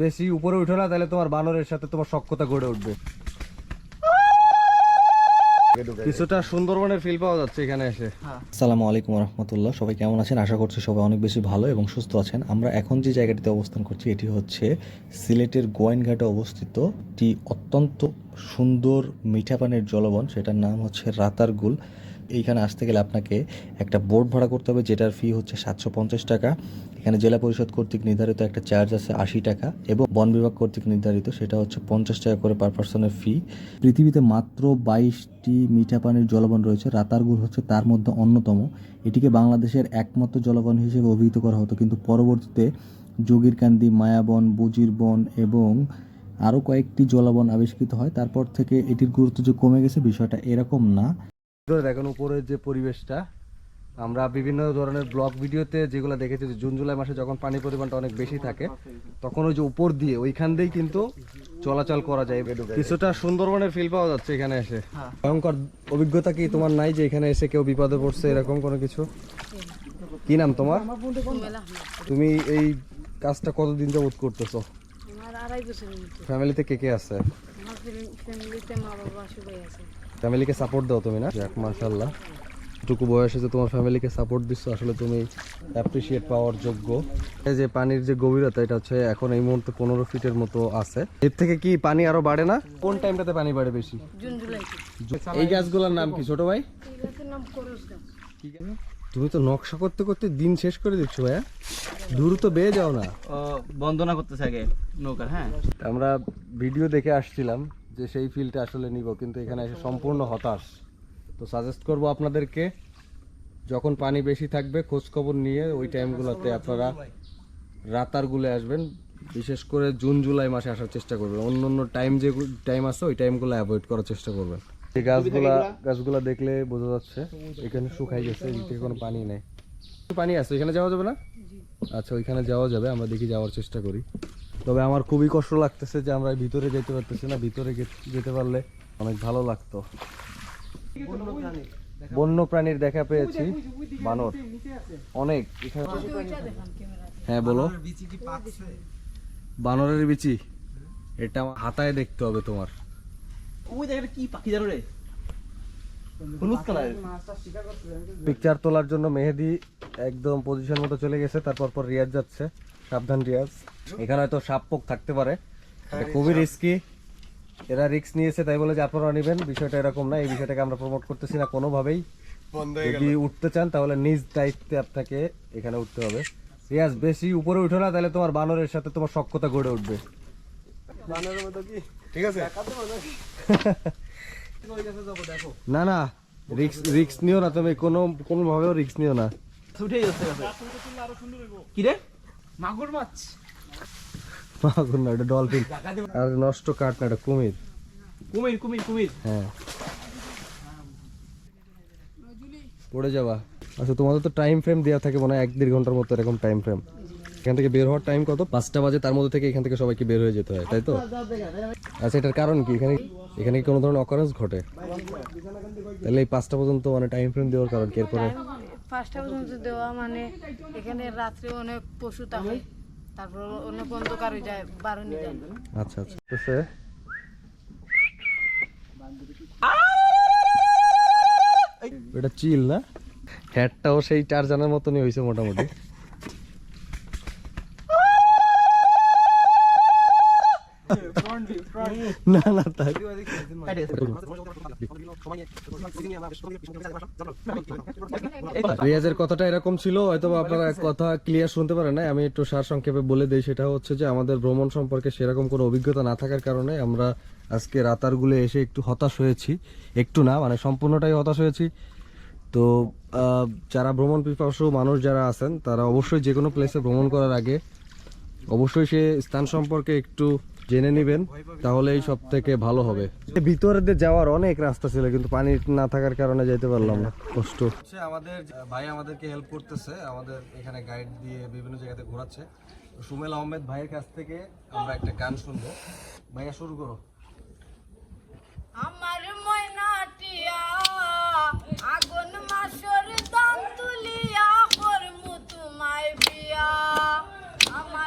বেশি উপরে উঠো না, তাহলে তোমার বানরের সাথে তোমার সখ্যতা গড়ে উঠবে। কিছুটা সুন্দরবনের ফিল পাওয়া যাচ্ছে এখানে এসে। আসসালামু আলাইকুম রহমতুল্লাহ। সবাই কেমন আছেন? আশা করছি সবাই অনেক বেশি ভালো এবং সুস্থ আছেন। আমরা এখন যে জায়গাটিতে অবস্থান করছি এটি হচ্ছে সিলেটের গোয়াইনঘাটে অবস্থিত একটি অত্যন্ত সুন্দর মিঠা পানির জলবন, সেটার নাম হচ্ছে রাতারগুল। এইখানে আসতে গেলে আপনাকে একটা বোট ভাড়া করতে হবে, যেটার ফি হচ্ছে 750 টাকা। এখানে জেলা পরিষদ কর্তৃক নির্ধারিত একটা চার্জ আছে 80 টাকা এবং বন বিভাগ কর্তৃক নির্ধারিত সেটা হচ্ছে 50 টাকা করে পার পার্সনের ফি। পৃথিবীতে মাত্র 22টি মিঠা পানির জলবন রয়েছে, রাতারগুল হচ্ছে তার মধ্যে অন্যতম। এটিকে বাংলাদেশের একমাত্র জলবন হিসেবে অভিহিত করা হতো, কিন্তু পরবর্তীতে যোগীরকান্দি, মায়াবন, বুজির বন এবং আরও কয়েকটি জলবন আবিষ্কৃত হয়। তারপর থেকে এটির গুরুত্ব যে কমে গেছে বিষয়টা এরকম না। দেখেন উপরের যে পরিবেশটা, আমরা বিভিন্ন ধরনের ব্লগ ভিডিওতে যেগুলো দেখেছি যে জুন জুলাই মাসে যখন পানির পরিমাণটা অনেক বেশি থাকে তখন ওই যে উপর দিয়ে ওইখান দিয়েই কিন্তু চলাচল করা যায়। কিছুটা সুন্দরবনের ফিল পাওয়া যাচ্ছে এখানে এসে। ভয়ঙ্কর অভিজ্ঞতা কি তোমার নাই যে এখানে এসে কেউ বিপদে পড়ছে এরকম কোনো কিছু? কি নাম তোমার? তুমি এই কাজটা কতদিন যাবত করতেছো? ফ্যামিলিতে কে কে আছে? ফ্যামিলিকে সাপোর্ট দাও তুমি না? যাক মাশাআল্লাহ, এটুকু বয়সে যে তোমার ফ্যামিলিকে সাপোর্ট দিচ্ছ, আসলে তুমি অ্যাপ্রিসিয়েট পাওয়ার যোগ্য। এই যে পানির যে গভীরতা, এটা হচ্ছে এখন এই মুহূর্তে 15 ফিটের মতো আছে। এর থেকে কি পানি আরো বাড়ে না? কোন টাইমটাতে পানি বাড়ে বেশি? June July. এই গাছগুলোর নাম কি ছোট ভাই? এই গাছের নাম করস গাছ। তুমি তো নকশা করতে করতে দিন শেষ করে দিচ্ছ ভাইয়া, দূর তো বেয়ে যাও না। বন্দনা করতেছে আগে নৌকার। হ্যাঁ, আমরা ভিডিও দেখে আসছিলাম যে সেই ফিলটা আসলে নিব, কিন্তু এখানে এসে সম্পূর্ণ হতাশ। তো সাজেস্ট করব আপনাদেরকে, যখন পানি বেশি থাকবে খোঁজ খবর নিয়ে ওই টাইমগুলোতে আপনারা রাতারগুলে আসবেন। বিশেষ করে জুন জুলাই মাসে আসার চেষ্টা করবেন। অন্য অন্য টাইম যে টাইম আছে ওই টাইমগুলো অ্যাভয়েড করার চেষ্টা করবেন। এই গাছগুলা দেখলে বোঝা যাচ্ছে এখানে শুকাই গেছে, এদিকে কোনো পানি নেই। পানি আছে, এখানে যাওয়া যাবে না? আচ্ছা, ওইখানে যাওয়া যাবে, আমরা দেখি যাওয়ার চেষ্টা করি। তবে আমার খুবই কষ্ট লাগতেছে যে আমরা ভিতরে যেতে পারতেছি না। ভিতরে যেতে পারলে অনেক ভালো লাগতো। বন্য প্রাণীর দেখা পেয়েছি, বানর অনেক এখানে। হ্যাঁ বলো। বানরের বিচি? এটা আমার হাতায় দেখতে হবে তোমার। ওই জায়গাটা কি পাখি জানো রে? হলুদ কালারের। পিকচার তোলার জন্য মেহেদি একদম পজিশন মতো চলে গেছে, তারপর পর রিয়াজ যাচ্ছে। সাবধান রিয়াজ, এখানে হয়তো সাপ পোক থাকতে পারে, এটা খুবই রিস্কি। এরা রিস্ক নিয়েছে তাই বলে যে আপনারা নেবেন, বিষয়টা এরকম না। এই বিষয়টাকে আমরা প্রমোট করতেছি না কোনোভাবেই। যদি উঠতে চান তাহলে নিজ দায়িত্বে আপনাকে এখানে উঠতে হবে। রিয়াজ বেশি উপরে উঠো না, তাহলে তোমার বানরের সাথে তোমার সখ্যতা গড়ে উঠবে। ঠিক আছে। না না, রিস্ক নিও না তুমি, কোনোভাবেও রিস্ক নিও না। উঠেই যাচ্ছে গাছে। কি রে? মাগুর মাছ। মাগুর না, এটা ডলফিন। আর নষ্ট কাঠ না, এটা কুমির। কুমির কুমির কুমির। হ্যাঁ, পড়ে যাবা। আচ্ছা, তোমাদের তো টাইম ফ্রেম দেওয়া থাকে মনে হয় 1-1.5 ঘন্টার মতো এরকম টাইম ফ্রেম। এখান থেকে বের হওয়ার টাইম কত? 5টা বাজে, তার মধ্যে থেকে এখান থেকে সবাইকে বের হয়ে যেতে হয়, তাই তো? আচ্ছা, এটার কারণ কি? এখানে কি কোনো ধরনের অকারেন্স ঘটে? তাহলে এই 5টা পর্যন্ত মানে টাইম ফ্রেম দেওয়ার কারণ কি? এরপরে 5টা পর্যন্ত দেওয়া মানে এখানে রাত্রে অনেক পশু থাকে, তারপর অনেক অন্ধকার হয়ে যায়, বারণি যায়। আচ্ছা আচ্ছা, এটা চিল না? হেডটাও সেই 4 জানার মতনই হয়েছে মোটামুটি। না না, তাই রিয়াজের কথাটা এরকম ছিল, হয়তো আপনারা কথা ক্লিয়ার শুনতে পারেন না। আমি একটু সারসংক্ষেপে বলে দিই। সেটা হচ্ছে যে আমাদের ভ্রমণ সম্পর্কে সেরকম কোনো অভিজ্ঞতা না থাকার কারণে আমরা আজকে রাতারগুলে এসে একটু হতাশ হয়েছি। একটু না, মানে সম্পূর্ণটাই হতাশ হয়েছি। তো যারা ভ্রমণ পিপাসু মানুষ যারা আছেন তারা অবশ্যই যে কোনো প্লেসে ভ্রমণ করার আগে অবশ্যই সে স্থান সম্পর্কে একটু জেনে নেবেন, তাহলেই সব থেকে ভালো হবে। ভিতরে যাওয়ার অনেক রাস্তা ছিল, কিন্তু পানি না থাকার কারণে যেতে পারলাম না, কষ্ট। আমাদের ভাই আমাদেরকে হেল্প করতেছে, আমাদের এখানে গাইড দিয়ে বিভিন্ন জায়গাতে ঘোরাচ্ছে। সুমেল আহমেদ ভাইয়ের কাছ থেকে আমরা একটা গান শুনবো। ভাইয়া শুরু করো। আমার ময়নাটিয়া আগুন মাসর দাম তুলিয়া করমু তোমায় বিয়া। আমার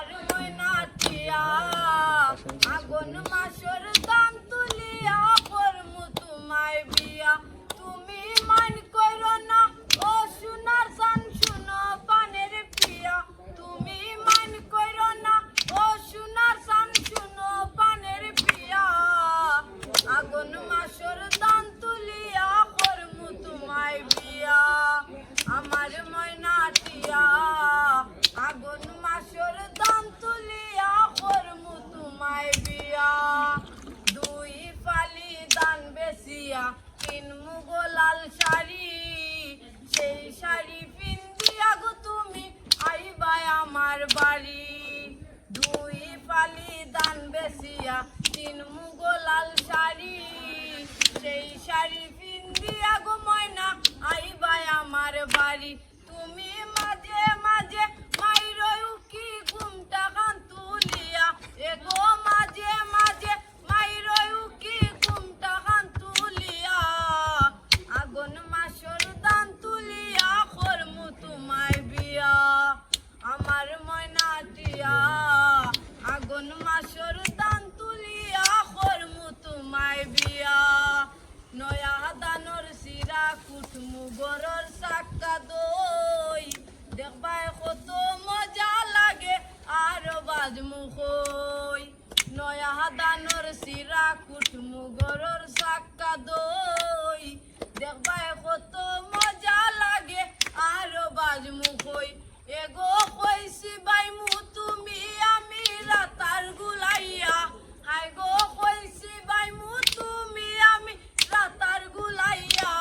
কিন মুগো লাল শাড়ি সেই শাড়ি পিন্দিয়া গো ময়না আইবাই আমার বাড়ি তুমি মাঝে মাঝে মাইরই উকি ঘুমটা কান তুলিয়া এগো মাঝে মাঝে মাইরই উকি ঘুমটা কান তুলিয়া আগুন মাসর দান তুলিয়া করমু তোমায় বিয়া আমার ময়না টিয়া আগুন মাসর দান তুলিয়া করমু তোমায় বিয়া নয়া দানর সিরা কুটমু গরর সাক্কা দই দেখবাই কত মজা লাগে আর বাজমু কই নয়া দানর সিরা কুটমু গরর সাক্কা দই দেখবাই কত মজা লাগে আর বাজমু কই এগো কইছি বাইমু তুমি আমি রাতার গুলাইয়া হাই গো কইছি বাইমু তুমি আমি রাতার গুলাইয়া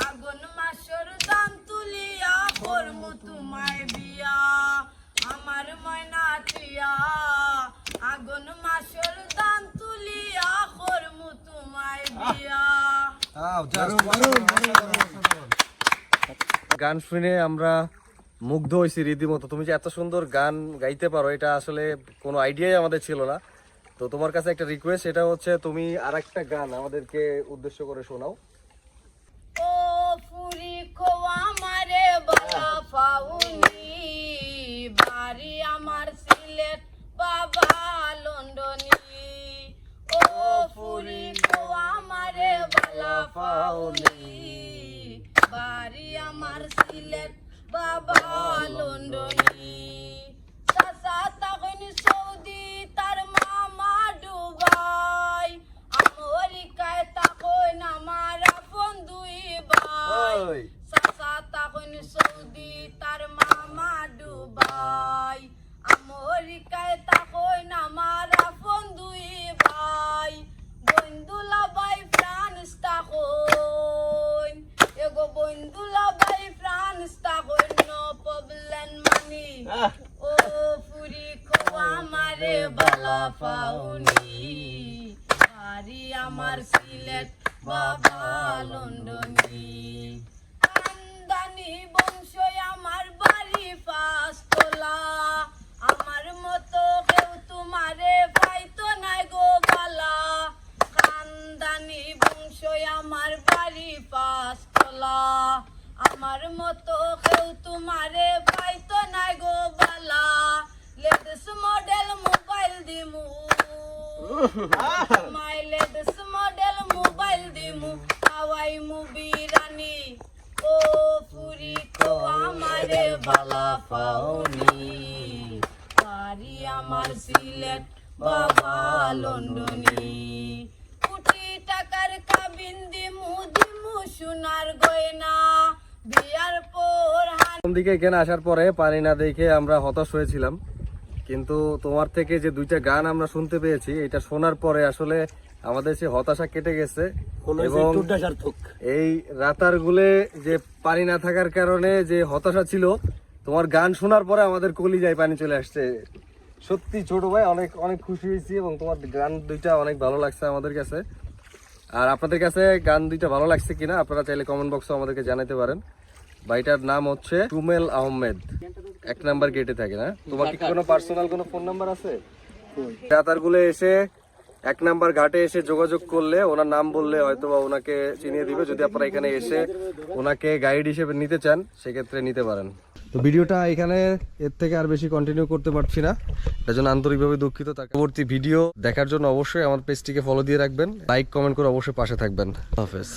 আগুন মাসর দান তুলিয়া করমু তোমায় বিয়া আমার ময়না টিয়া আগুন মাসর দান তুলিয়া করমু তোমায় বিয়া গান শুনে আমরা মুগ্ধ হয়েছি রীতিমতো। তুমি যে এত সুন্দর গান গাইতে পারো এটা আসলে কোনো আইডিয়াই আমাদের ছিল না। তো তোমার কাছে একটা রিকোয়েস্ট, সেটা হচ্ছে তুমি আরেকটা গান আমাদেরকে উদ্দেশ্য করে শোনাও। ও ফুরি খোয়া মারে বালা পাউনি বাড়ি আমার সিলেট বাবা লন্ডনি ও ফুরি খোয়া মারে বালা পাউনি বাড়ি আমার সিলেট বাবা লন্ডনি চাচা তখন সৌদি তার মামা ডুবাই আমেরিকায় তখন আমার আপন দুই ভাই চাচা তখন সৌদি তার মামা ডুবাই আমেরিকায় তখন আমার আপন দুই ভাই বন্ধুলা ভাই ফ্রান্স তখন এগো বন্ধুলা ভাই ফ্রান্স তখন নো প্রবলেম মানি ও ফুরি খোয়া মারে বালা পাউনি বাড়ি আমার সিলেট বাবা লন্ডনি কান্দানি বংশ আমার বাড়ি পাঁচতলা আমার মতো কেউ তোমারে পাইতো নাই গো বালা কান্দানি বংশ আমার বাড়ি পাঁচতলা আমার মতো কেউ তোমারে পাইতো নাই গো বালা লেটেস্ট মডেল মোবাইল দিমু মাই লেটেস্ট মডেল মোবাইল দিমু হাওয়াই মুভি রানী ও ফুরি খোয়া মারে বালা পাউনি বাড়ি আমার সিলেট বাবা লন্ডনি কোটি টাকার কাবিন দিমু দিমু সোনার গয়না বিয়ার পর প্রথম দিকে এখানে আসার পরে পানি না দেখে আমরা হতাশ হয়েছিলাম, কিন্তু তোমার থেকে যে দুইটা গান আমরা শুনতে পেয়েছি এটা শোনার পরে আসলে আমাদের সে হতাশা কেটে গেছে। এবং এই রাতার গুলে যে পানি না থাকার কারণে যে হতাশা ছিল, তোমার গান শোনার পরে আমাদের কলিজায় পানি চলে আসছে। সত্যি ছোট ভাই, অনেক অনেক খুশি হয়েছি এবং তোমার গান দুইটা অনেক ভালো লাগছে আমাদের কাছে। আর আপনাদের কাছে গান দুইটা ভালো লাগছে কিনা আপনারা চাইলে কমেন্ট বক্সে আমাদেরকে জানাতে পারেন। ভাইটার নাম হচ্ছে সুমেল আহমেদ, 1 নাম্বার গেটে থাকে না? তোমার কি কোনো পার্সোনাল কোনো ফোন নাম্বার আছে? রাতারগুলে এসে 1 নাম্বার ঘাটে এসে যোগাযোগ করলে ওনার নাম বললে হয়তো বা ওনাকে চিনিয়ে দিবে। যদি আপনারা এখানে এসে ওনাকে গাইড হিসেবে নিতে চান সেক্ষেত্রে নিতে পারেন। তো ভিডিওটা এখানে এর থেকে আর বেশি কন্টিনিউ করতে পারছি না, তার জন্য আন্তরিকভাবে দুঃখিত। পরবর্তী ভিডিও দেখার জন্য অবশ্যই আমার পেজটিকে ফলো দিয়ে রাখবেন, লাইক কমেন্ট করে অবশ্যই পাশে থাকবেন। হাফেজ।